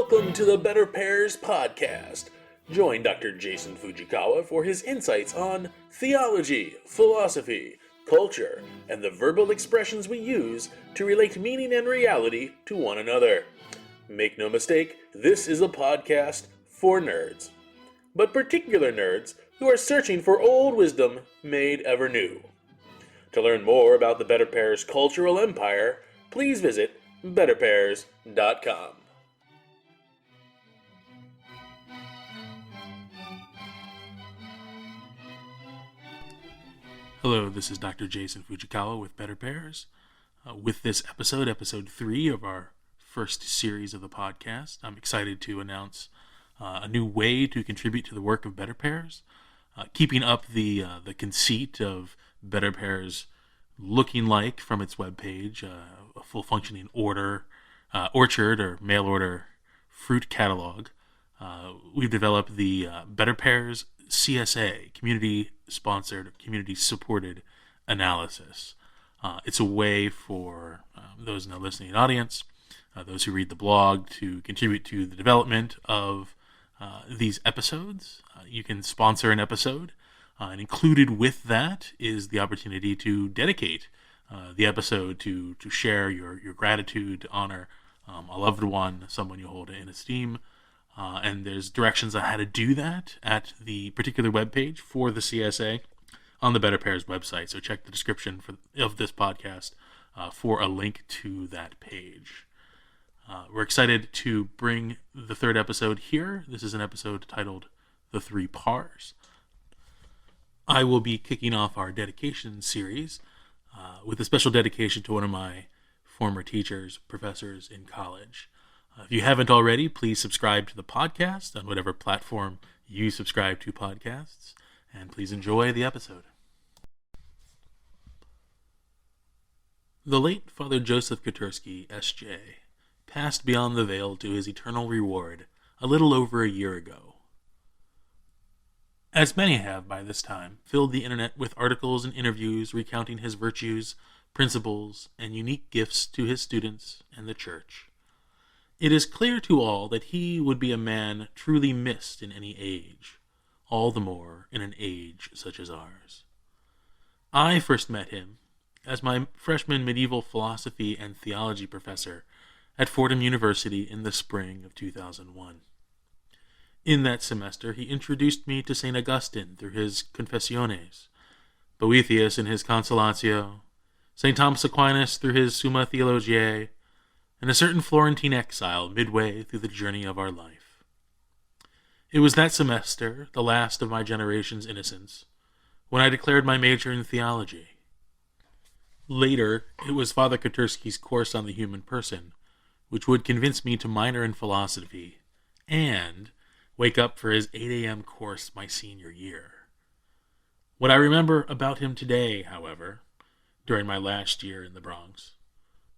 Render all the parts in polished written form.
Welcome to the BetterPears podcast. Join Dr. Jason Fujikawa for his insights on theology, philosophy, culture, and the verbal expressions we use to relate meaning and reality to one another. Make no mistake, this is a podcast for nerds, but particular nerds who are searching for old wisdom made ever new. To learn more about the BetterPears cultural empire, please visit BetterPears.com. Hello, this is Dr. Jason Fujikawa with BetterPears. With this episode, episode 3 of our first series of the podcast, I'm excited to announce a new way to contribute to the work of BetterPears, keeping up the conceit of BetterPears looking like, from its webpage, a full-functioning orchard or mail-order fruit catalog. We've developed the BetterPears CSA, community-sponsored, community-supported analysis. It's a way for those in the listening audience, those who read the blog, to contribute to the development of these episodes. You can sponsor an episode, and included with that is the opportunity to dedicate the episode to share your gratitude, to honor a loved one, someone you hold in esteem. And there's directions on how to do that at the particular webpage for the CSA on the BetterPears website. So check the description of this podcast for a link to that page. We're excited to bring the third episode here. This is an episode titled The Three Pars. I will be kicking off our dedication series with a special dedication to one of my former teachers, professors in college. If you haven't already, please subscribe to the podcast on whatever platform you subscribe to podcasts, and please enjoy the episode. The late Father Joseph Koterski, S.J., passed beyond the veil to his eternal reward a little over a year ago. As many have by this time filled the internet with articles and interviews recounting his virtues, principles, and unique gifts to his students and the church, it is clear to all that he would be a man truly missed in any age, all the more in an age such as ours. I first met him as my freshman medieval philosophy and theology professor at Fordham University in the spring of 2001. In that semester, he introduced me to St. Augustine through his Confessiones, Boethius in his Consolatio, St. Thomas Aquinas through his Summa Theologiae, and a certain Florentine exile midway through the journey of our life. It was that semester, the last of my generation's innocence, when I declared my major in theology. Later, it was Father Koterski's course on the human person, which would convince me to minor in philosophy and wake up for his 8 a.m. course my senior year. What I remember about him today, however, during my last year in the Bronx,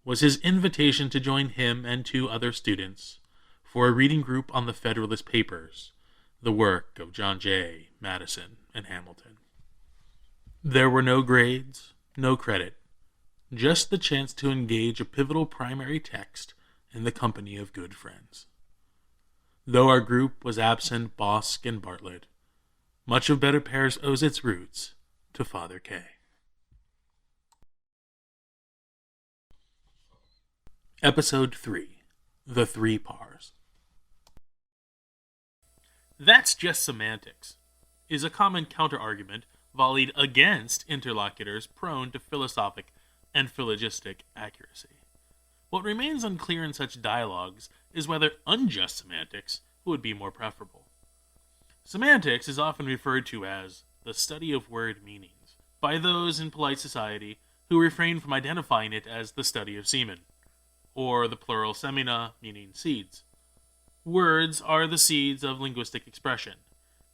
was his invitation to join him and 2 other students for a reading group on the Federalist Papers, the work of John Jay, Madison, and Hamilton. There were no grades, no credit, just the chance to engage a pivotal primary text in the company of good friends. Though our group was absent Bosque and Bartlett, much of BetterPears owes its roots to Father K. Episode 3, The Three Pars. "That's just semantics," is a common counter-argument volleyed against interlocutors prone to philosophic and phlogistic accuracy. What remains unclear in such dialogues is whether unjust semantics would be more preferable. Semantics is often referred to as the study of word meanings by those in polite society who refrain from identifying it as the study of semen, or the plural semina, meaning seeds. Words are the seeds of linguistic expression,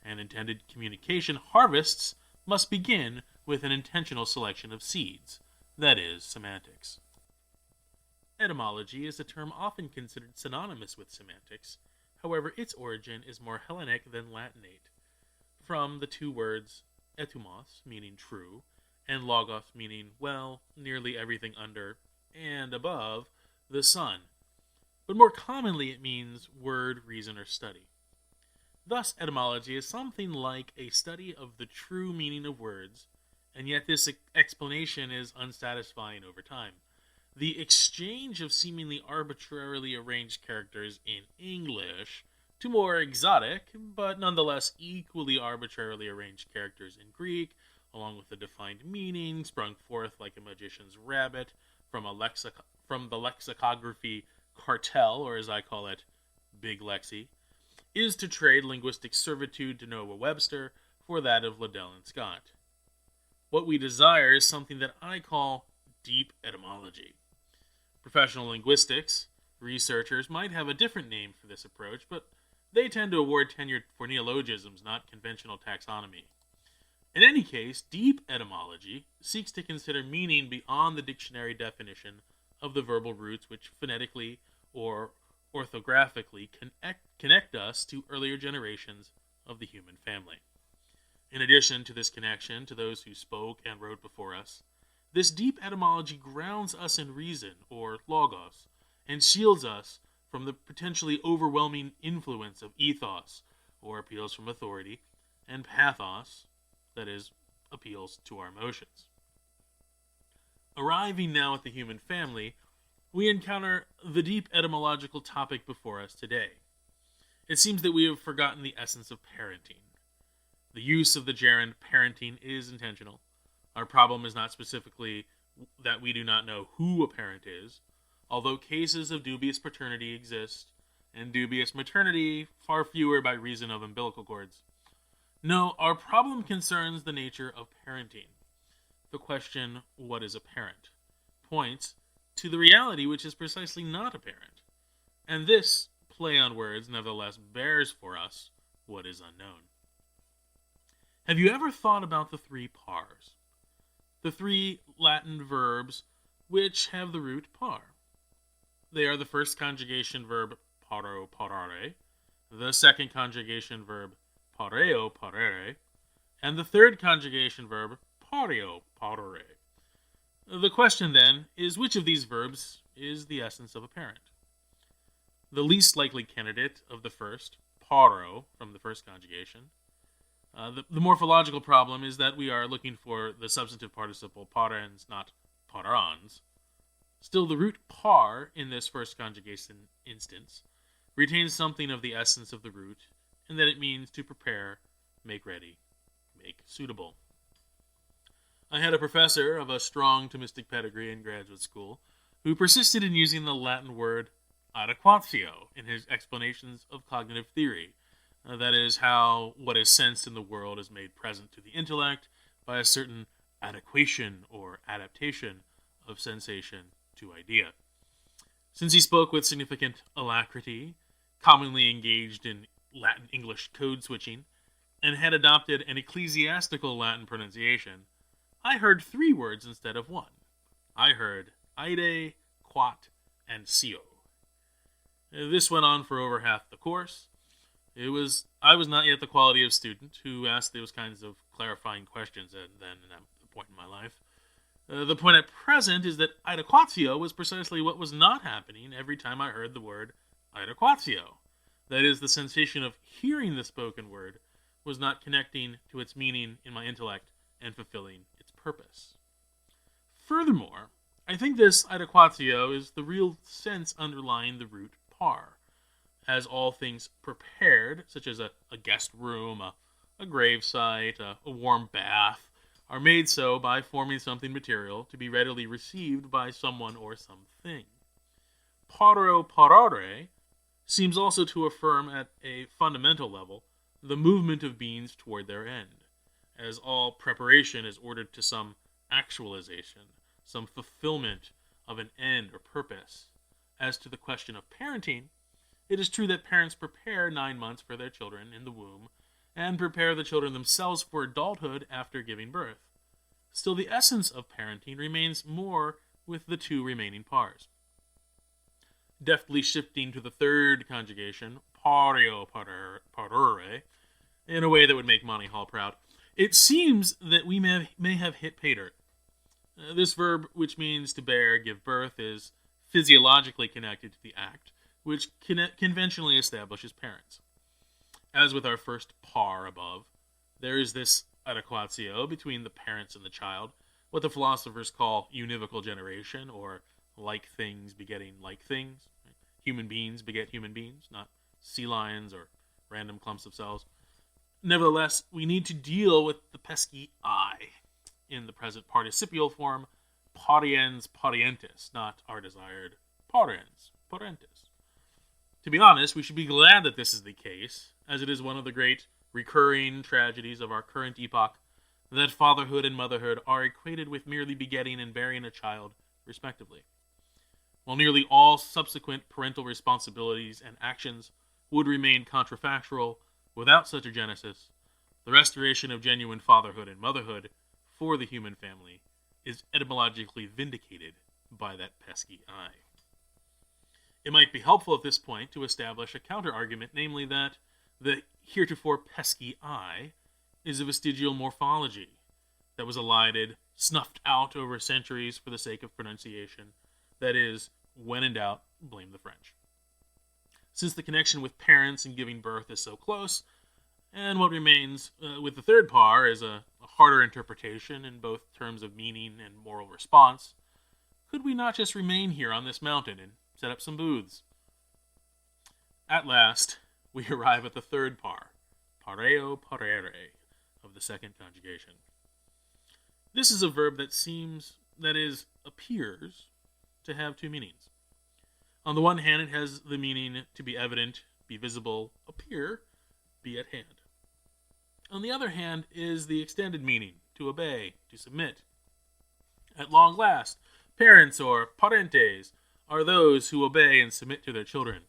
and intended communication harvests must begin with an intentional selection of seeds, that is, semantics. Etymology is a term often considered synonymous with semantics. However, its origin is more Hellenic than Latinate, from the 2 words etymos, meaning true, and logos, meaning, well, nearly everything under and above the sun. but more commonly it means word, reason, or study. Thus, etymology is something like a study of the true meaning of words, and yet this explanation is unsatisfying over time. The exchange of seemingly arbitrarily arranged characters in English to more exotic, but nonetheless equally arbitrarily arranged characters in Greek, along with the defined meaning sprung forth like a magician's rabbit from from the lexicography cartel, or as I call it, Big Lexi, is to trade linguistic servitude to Noah Webster for that of Liddell and Scott. What we desire is something that I call deep etymology. Professional linguistics researchers might have a different name for this approach, but they tend to award tenure for neologisms, not conventional taxonomy. In any case, deep etymology seeks to consider meaning beyond the dictionary definition of the verbal roots which phonetically or orthographically connect us to earlier generations of the human family. In addition to this connection to those who spoke and wrote before us, this deep etymology grounds us in reason, or logos, and shields us from the potentially overwhelming influence of ethos, or appeals from authority, and pathos, that is, appeals to our emotions. Arriving now at the human family, we encounter the deep etymological topic before us today. It seems that we have forgotten the essence of parenting. The use of the gerund parenting is intentional. Our problem is not specifically that we do not know who a parent is, although cases of dubious paternity exist, and dubious maternity far fewer by reason of umbilical cords. No, our problem concerns the nature of parenting. The question, what is a parent, points to the reality which is precisely not apparent. And this play on words nevertheless bears for us what is unknown. Have you ever thought about the three pars? The three Latin verbs which have the root par. They are the first conjugation verb paro parare, the second conjugation verb pareo parere, and the third conjugation verb pario parere. The question, then, is which of these verbs is the essence of a parent? The least likely candidate of the first, paro, from the first conjugation. The morphological problem is that we are looking for the substantive participle parens, not parans. Still, the root par in this first conjugation instance retains something of the essence of the root, in that it means to prepare, make ready, make suitable. I had a professor of a strong Thomistic pedigree in graduate school who persisted in using the Latin word adequatio in his explanations of cognitive theory. That is, how what is sensed in the world is made present to the intellect by a certain adequation or adaptation of sensation to idea. Since he spoke with significant alacrity, commonly engaged in Latin-English code switching, and had adopted an ecclesiastical Latin pronunciation, I heard three words instead of one. I heard ide, quat, and sio. This went on for over half the course. I was not yet the quality of student who asked those kinds of clarifying questions at that point in my life. The point at present is that adequatio was precisely what was not happening every time I heard the word adequatio. That is, the sensation of hearing the spoken word was not connecting to its meaning in my intellect and fulfilling its purpose. Furthermore, I think this adequatio is the real sense underlying the root par, as all things prepared, such as a guest room, a gravesite, a warm bath, are made so by forming something material to be readily received by someone or something. Paro parare seems also to affirm at a fundamental level the movement of beings toward their end, as all preparation is ordered to some actualization, some fulfillment of an end or purpose. As to the question of parenting, it is true that parents prepare 9 months for their children in the womb and prepare the children themselves for adulthood after giving birth. Still, the essence of parenting remains more with the two remaining pars. Deftly shifting to the third conjugation, pario parere, in a way that would make Monty Hall proud, it seems that we may have hit pay dirt. This verb, which means to bear, give birth, is physiologically connected to the act, which conventionally establishes parents. As with our first par above, there is this adequatio between the parents and the child, what the philosophers call univocal generation, or like things begetting like things. Human beings beget human beings, not sea lions or random clumps of cells. Nevertheless, we need to deal with the pesky I in the present participial form, pariens parientis, not our desired parens parentis. To be honest, we should be glad that this is the case, as it is one of the great recurring tragedies of our current epoch that fatherhood and motherhood are equated with merely begetting and bearing a child, respectively. While nearly all subsequent parental responsibilities and actions would remain contrafactual without such a genesis, the restoration of genuine fatherhood and motherhood for the human family is etymologically vindicated by that pesky I. It might be helpful at this point to establish a counter-argument, namely that the heretofore pesky I is a vestigial morphology that was elided, snuffed out over centuries for the sake of pronunciation. That is, when in doubt, blame the French. Since the connection with parents and giving birth is so close, and what remains with the third par is a harder interpretation in both terms of meaning and moral response, could we not just remain here on this mountain and set up some booths? At last, we arrive at the third par, pareo parere, of the second conjugation. This is a verb that appears to have two meanings. On the one hand, it has the meaning to be evident, be visible, appear, be at hand. On the other hand is the extended meaning, to obey, to submit. At long last, parents or parentes are those who obey and submit to their children.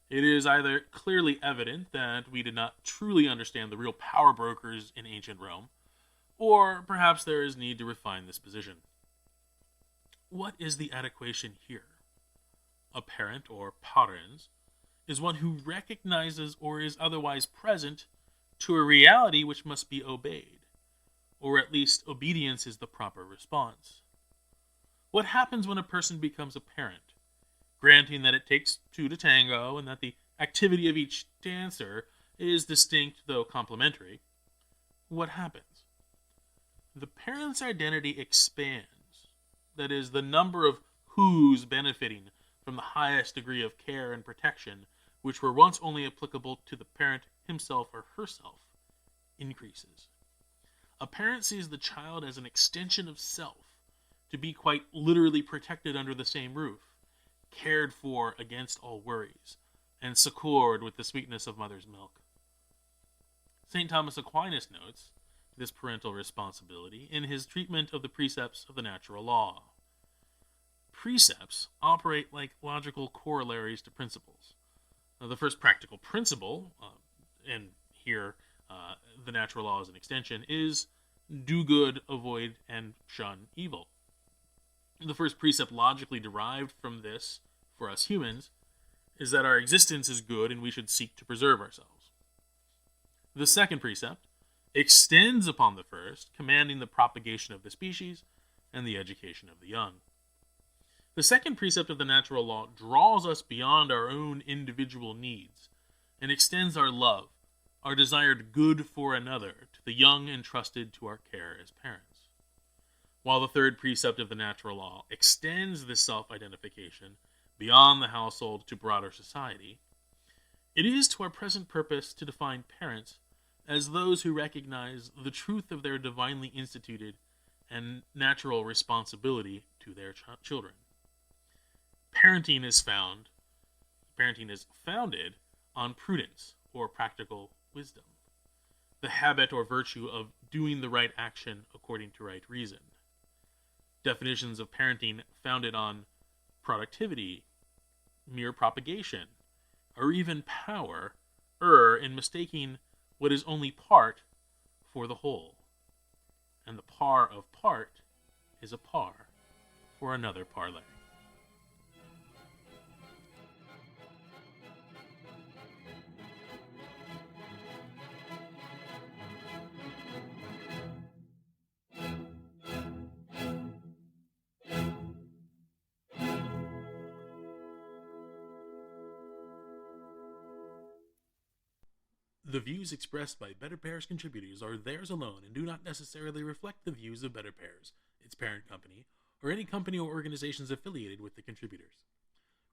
It is either clearly evident that we did not truly understand the real power brokers in ancient Rome, or perhaps there is need to refine this position. What is the adequation here? A parent, or parens, is one who recognizes or is otherwise present to a reality which must be obeyed, or at least obedience is the proper response. What happens when a person becomes a parent? Granting that it takes two to tango and that the activity of each dancer is distinct though complementary, what happens? The parent's identity expands. That is, the number of who's benefiting from the highest degree of care and protection, which were once only applicable to the parent himself or herself, increases. A parent sees the child as an extension of self, to be quite literally protected under the same roof, cared for against all worries, and succored with the sweetness of mother's milk. St. Thomas Aquinas notes this parental responsibility in his treatment of the precepts of the natural law. Precepts operate like logical corollaries to principles. The first practical principle, and here the natural law is an extension, is do good, avoid, and shun evil. The first precept logically derived from this, for us humans, is that our existence is good and we should seek to preserve ourselves. The second precept extends upon the first, commanding the propagation of the species and the education of the young. The second precept of the natural law draws us beyond our own individual needs and extends our love, our desired good for another, to the young entrusted to our care as parents. While the third precept of the natural law extends this self-identification beyond the household to broader society, it is to our present purpose to define parents as those who recognize the truth of their divinely instituted and natural responsibility to their children. Parenting is founded on prudence or practical wisdom, the habit or virtue of doing the right action according to right reason. Definitions of parenting founded on productivity, mere propagation, or even power err in mistaking what is only part for the whole. And the par of part is a par for another parlay. The views expressed by BetterPears contributors are theirs alone and do not necessarily reflect the views of BetterPears, its parent company, or any company or organizations affiliated with the contributors.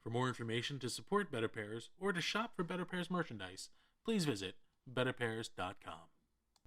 For more information to support BetterPears or to shop for BetterPears merchandise, please visit betterpears.com.